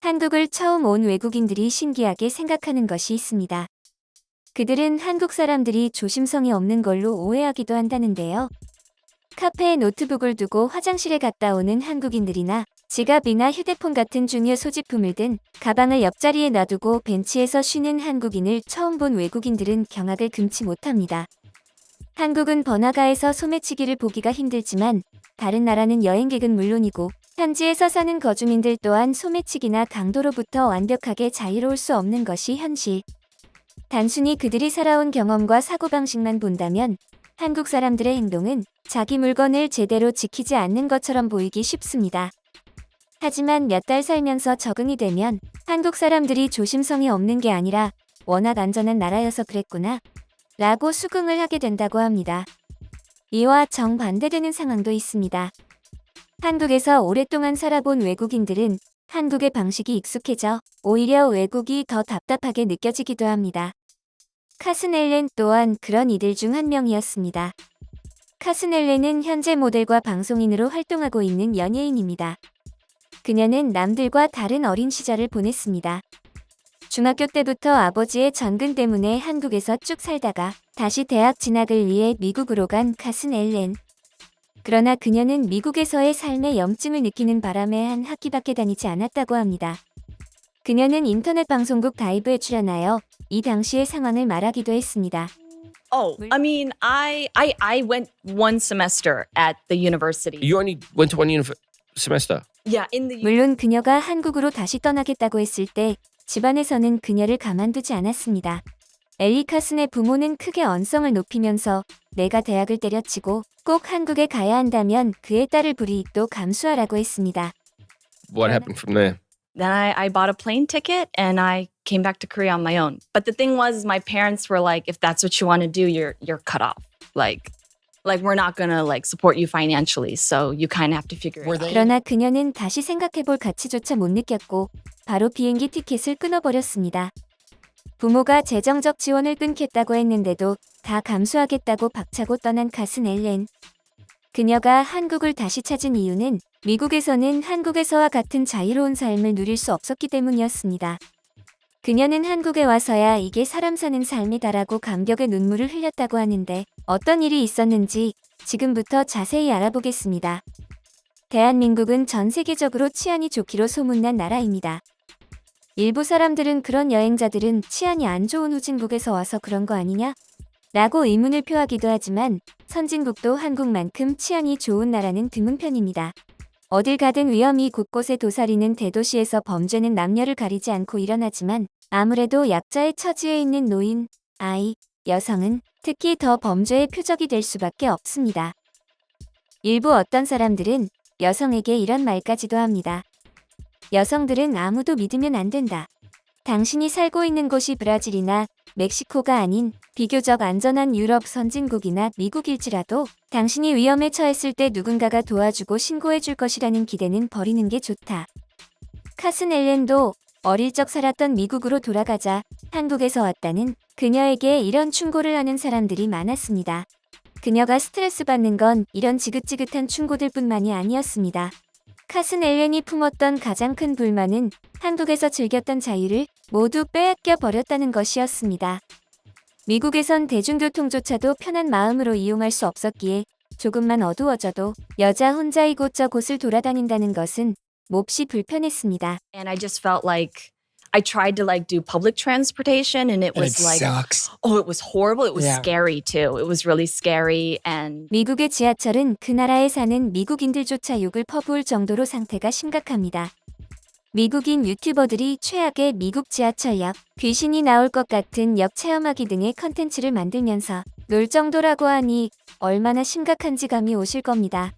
한국을 처음 온 외국인들이 신기하게 생각하는 것이 있습니다. 그들은 한국 사람들이 조심성이 없는 걸로 오해하기도 한다는데요. 카페에 노트북을 두고 화장실에 갔다 오는 한국인들이나 지갑이나 휴대폰 같은 중요 소지품을 든 가방을 옆자리에 놔두고 벤치에서 쉬는 한국인을 처음 본 외국인들은 경악을 금치 못합니다. 한국은 번화가에서 소매치기를 보기가 힘들지만 다른 나라는 여행객은 물론이고 현지에서 사는 거주민들 또한 소매치기나 강도로부터 완벽하게 자유로울 수 없는 것이 현실. 단순히 그들이 살아온 경험과 사고방식만 본다면 한국 사람들의 행동은 자기 물건을 제대로 지키지 않는 것처럼 보이기 쉽습니다. 하지만 몇 달 살면서 적응이 되면 한국 사람들이 조심성이 없는 게 아니라 워낙 안전한 나라여서 그랬구나 라고 수긍을 하게 된다고 합니다. 이와 정반대되는 상황도 있습니다. 한국에서 오랫동안 살아본 외국인들은 한국의 방식이 익숙해져 오히려 외국이 더 답답하게 느껴지기도 합니다. 카슨 앨런 또한 그런 이들 중 한 명이었습니다. 카슨 앨런은 현재 모델과 방송인으로 활동하고 있는 연예인입니다. 그녀는 남들과 다른 어린 시절을 보냈습니다. 중학교 때부터 아버지의 전근 때문에 한국에서 쭉 살다가 다시 대학 진학을 위해 미국으로 간 카슨 앨런. 그러나 그녀는 미국에서의 삶의 염증을 느끼는 바람에 한 학기밖에 다니지 않았다고 합니다. 그녀는 인터넷 방송국 다이브에 출연하여 이 당시의 상황을 말하기도 했습니다. Oh, I mean, I went one semester at the university. You only went to one semester. Yeah, in the 물론 그녀가 한국으로 다시 떠나겠다고 했을 때 집안에서는 그녀를 가만두지 않았습니다. 엘리 카슨의 부모는 크게 언성을 높이면서 내가 대학을 때려치고 꼭 한국에 가야 한다면 그의 딸을 불이익도 감수하라고 했습니다. What happened from there? Then I bought a plane ticket and I came back to Korea on my own. But the thing was, my parents were like, if that's what you want to do, you're cut off. Like we're not gonna like support you financially, so you kind of have to figure it out. 그러나 그녀는 다시 생각해볼 가치조차 못 느꼈고 바로 비행기 티켓을 끊어버렸습니다. 부모가 재정적 지원을 끊겠다고 했는데도 다 감수하겠다고 박차고 떠난 카슨 앨런. 그녀가 한국을 다시 찾은 이유는 미국에서는 한국에서와 같은 자유로운 삶을 누릴 수 없었기 때문이었습니다. 그녀는 한국에 와서야 이게 사람 사는 삶이다라고 감격의 눈물을 흘렸다고 하는데 어떤 일이 있었는지 지금부터 자세히 알아보겠습니다. 대한민국은 전 세계적으로 치안이 좋기로 소문난 나라입니다. 일부 사람들은 그런 여행자들은 치안이 안 좋은 후진국에서 와서 그런 거 아니냐? 라고 의문을 표하기도 하지만 선진국도 한국만큼 치안이 좋은 나라는 드문 편입니다. 어딜 가든 위험이 곳곳에 도사리는 대도시에서 범죄는 남녀를 가리지 않고 일어나지만 아무래도 약자의 처지에 있는 노인, 아이, 여성은 특히 더 범죄의 표적이 될 수밖에 없습니다. 일부 어떤 사람들은 여성에게 이런 말까지도 합니다. 여성들은 아무도 믿으면 안 된다. 당신이 살고 있는 곳이 브라질이나 멕시코가 아닌 비교적 안전한 유럽 선진국이나 미국일지라도 당신이 위험에 처했을 때 누군가가 도와주고 신고해 줄 것이라는 기대는 버리는 게 좋다. 카슨 앨런도 어릴 적 살았던 미국으로 돌아가자 한국에서 왔다는 그녀에게 이런 충고를 하는 사람들이 많았습니다. 그녀가 스트레스 받는 건 이런 지긋지긋한 충고들뿐만이 아니었습니다. 카슨 앨런이 품었던 가장 큰 불만은 한국에서 즐겼던 자유를 모두 빼앗겨 버렸다는 것이었습니다. 미국에선 대중교통조차도 편한 마음으로 이용할 수 없었기에 조금만 어두워져도 여자 혼자 이곳저곳을 돌아다닌다는 것은 몹시 불편했습니다. And I just felt like I tried to like do public transportation and it And was it like sucks. oh, it was horrible. It was Yeah. scary too. It was really scary and 미국의 지하철은 그 나라에 사는 미국인들조차 욕을 퍼부을 정도로 상태가 심각합니다. 미국인 유튜버들이 최악의 미국 지하철역, 귀신이 나올 것 같은 역 체험하기 등의 컨텐츠를 만들면서 놀 정도라고 하니 얼마나 심각한지 감이 오실 겁니다.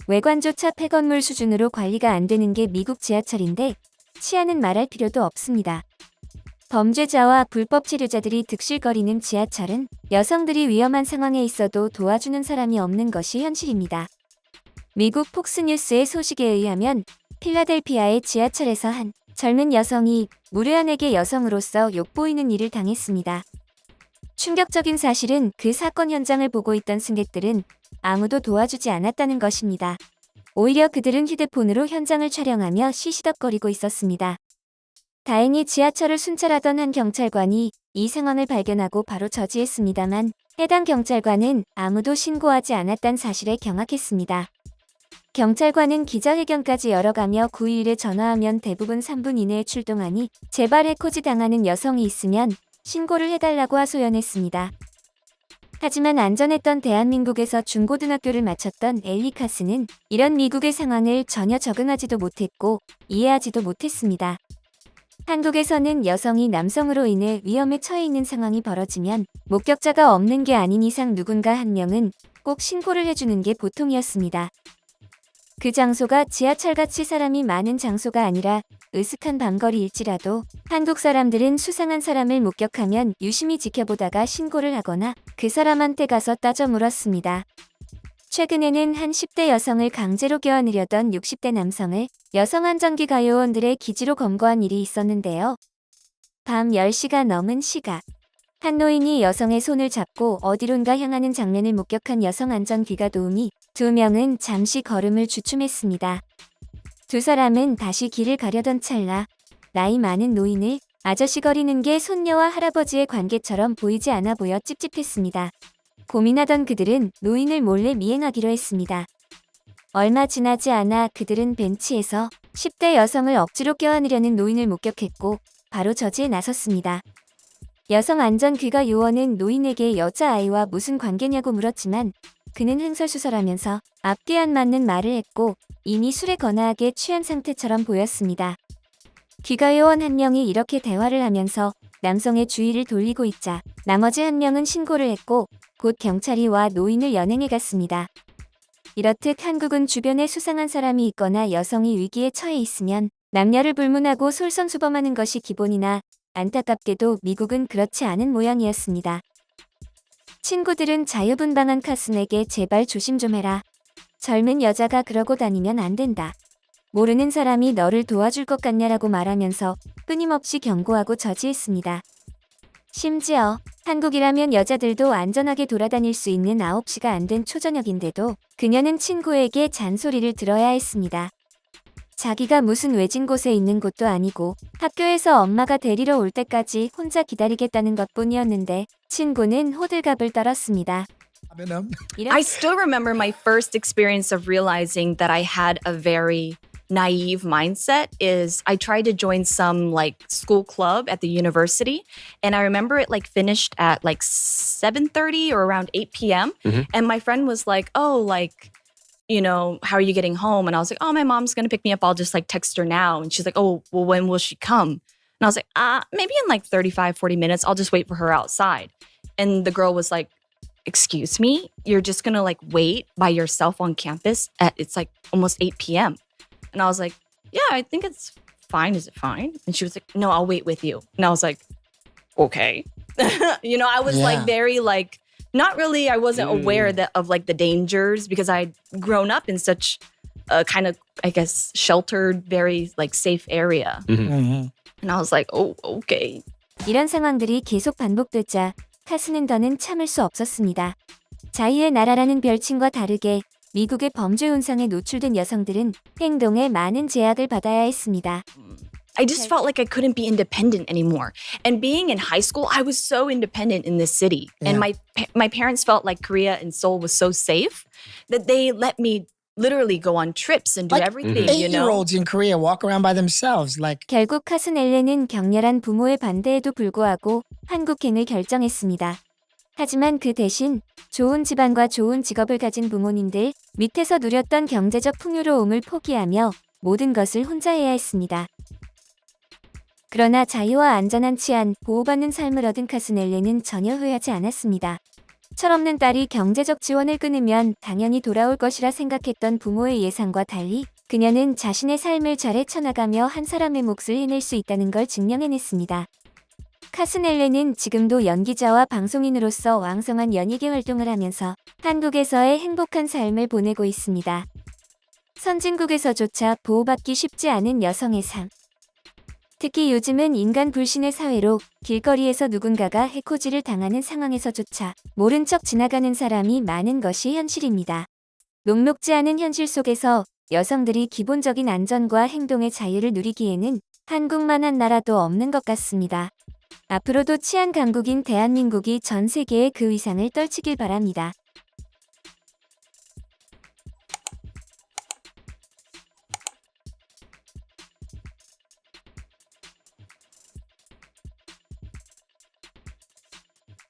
외관조차 폐건물 수준으로 관리가 안 되는 게 미국 지하철인데 치안은 말할 필요도 없습니다. 범죄자와 불법 체류자들이 득실거리는 지하철은 여성들이 위험한 상황에 있어도 도와주는 사람이 없는 것이 현실입니다. 미국 폭스뉴스의 소식에 의하면 필라델피아의 지하철에서 한 젊은 여성이 무례한에게 여성으로서 욕보이는 일을 당했습니다. 충격적인 사실은 그 사건 현장을 보고 있던 승객들은 아무도 도와주지 않았다는 것입니다. 오히려 그들은 휴대폰으로 현장을 촬영하며 시시덕거리고 있었습니다. 다행히 지하철을 순찰하던 한 경찰관이 이 상황을 발견하고 바로 저지했습니다만 해당 경찰관은 아무도 신고하지 않았다는 사실에 경악했습니다. 경찰관은 기자회견까지 열어가며 911에 전화하면 대부분 3분 이내에 출동하니 제발 해코지 당하는 여성이 있으면 신고를 해달라고 하소연했습니다. 하지만 안전했던 대한민국에서 중고등학교를 마쳤던 엘리 카스는 이런 미국의 상황을 전혀 적응하지도 못했고 이해하지도 못했습니다. 한국에서는 여성이 남성으로 인해 위험에 처해 있는 상황이 벌어지면 목격자가 없는 게 아닌 이상 누군가 한 명은 꼭 신고를 해주는 게 보통이었습니다. 그 장소가 지하철같이 사람이 많은 장소가 아니라 으슥한 밤거리일지라도 한국 사람들은 수상한 사람을 목격하면 유심히 지켜보다가 신고를 하거나 그 사람한테 가서 따져 물었습니다. 최근에는 한 10대 여성을 강제로 껴안으려던 60대 남성을 여성안전기 가요원들의 기지로 검거한 일이 있었는데요. 밤 10시가 넘은 시각. 한 노인이 여성의 손을 잡고 어디론가 향하는 장면을 목격한 여성안전기가 도우미 2명은 잠시 걸음을 주춤했습니다. 두 사람은 다시 길을 가려던 찰나 나이 많은 노인을 아저씨거리는 게 손녀와 할아버지의 관계처럼 보이지 않아 보여 찝찝했습니다. 고민하던 그들은 노인을 몰래 미행하기로 했습니다. 얼마 지나지 않아 그들은 벤치에서 10대 여성을 억지로 껴안으려는 노인을 목격했고 바로 저지에 나섰습니다. 여성 안전귀가 요원은 노인에게 여자아이와 무슨 관계냐고 물었지만 그는 흥설수설하면서 앞뒤 안 맞는 말을 했고 이미 술에 거나하게 취한 상태처럼 보였습니다. 귀가요원 한 명이 이렇게 대화를 하면서 남성의 주의를 돌리고 있자 나머지 한 명은 신고를 했고 곧 경찰이 와 노인을 연행해 갔습니다. 이렇듯 한국은 주변에 수상한 사람이 있거나 여성이 위기에 처해 있으면 남녀를 불문하고 솔선수범하는 것이 기본이나 안타깝게도 미국은 그렇지 않은 모양이었습니다. 친구들은 자유분방한 카슨에게 제발 조심 좀 해라. 젊은 여자가 그러고 다니면 안 된다. 모르는 사람이 너를 도와줄 것 같냐라고 말하면서 끊임없이 경고하고 저지했습니다. 심지어 한국이라면 여자들도 안전하게 돌아다닐 수 있는 9시가 안 된 초저녁인데도 그녀는 친구에게 잔소리를 들어야 했습니다. 자기가 무슨 외진 곳에 있는 곳도 아니고 학교에서 엄마가 데리러 올 때까지 혼자 기다리겠다는 것뿐이었는데 친구는 호들갑을 떨었습니다. I still remember my first experience of realizing that I had a very naive mindset is I tried to join some like school club at the university, and I remember it like finished at like 7:30 or around 8 p.m. And my friend was like, "Oh, like, you know, how are you getting home?" And I was like, "Oh, my mom's gonna pick me up. I'll just like text her now." And she's like, "Oh, well, when will she come?" And I was like, maybe in like 35, 40 minutes. I'll just wait for her outside." And the girl was like, "Excuse me? You're just gonna like wait by yourself on campus at it's like almost 8 p.m." And I was like, "Yeah, I think it's fine. Is it fine?" And she was like, "No, I'll wait with you." And I was like, "Okay." You know, I was like very like not really, I wasn't aware that of like the dangers because I'd grown up in such a kind of, I guess, sheltered, very like safe area. And I was like, "Oh, okay." 이런 상황들이 계속 반복되자 카스는 더는 참을 수 없었습니다. 자유의 나라라는 별칭과 다르게 미국의 범죄 현상에 노출된 여성들은 행동에 많은 제약을 받아야 했습니다. I just felt like I couldn't be independent anymore. And being in high school, I was so independent in this city. And my parents felt like Korea and Seoul was so safe that they let me literally go on trips and do everything, you know? 8-year-olds in Korea walk around by themselves like 결국 카슨 엘렌은 격렬한 부모의 반대에도 불구하고 한국행을 결정했습니다. 하지만 그 대신 좋은 집안과 좋은 직업을 가진 부모님들 밑에서 누렸던 경제적 풍요로움을 포기하며 모든 것을 혼자 해야 했습니다. 그러나 자유와 안전한 치안, 보호받는 삶을 얻은 카슨 엘렌은 전혀 후회하지 않았습니다. 철없는 딸이 경제적 지원을 끊으면 당연히 돌아올 것이라 생각했던 부모의 예상과 달리 그녀는 자신의 삶을 잘 헤쳐나가며 한 사람의 몫을 해낼 수 있다는 걸 증명해냈습니다. 카슨 엘렌은 지금도 연기자와 방송인으로서 왕성한 연예계 활동을 하면서 한국에서의 행복한 삶을 보내고 있습니다. 선진국에서조차 보호받기 쉽지 않은 여성의 삶. 특히 요즘은 인간 불신의 사회로 길거리에서 누군가가 해코지를 당하는 상황에서조차 모른 척 지나가는 사람이 많은 것이 현실입니다. 녹록지 않은 현실 속에서 여성들이 기본적인 안전과 행동의 자유를 누리기에는 한국만한 나라도 없는 것 같습니다. 앞으로도 치안 강국인 대한민국이 전 세계에 그 위상을 떨치길 바랍니다.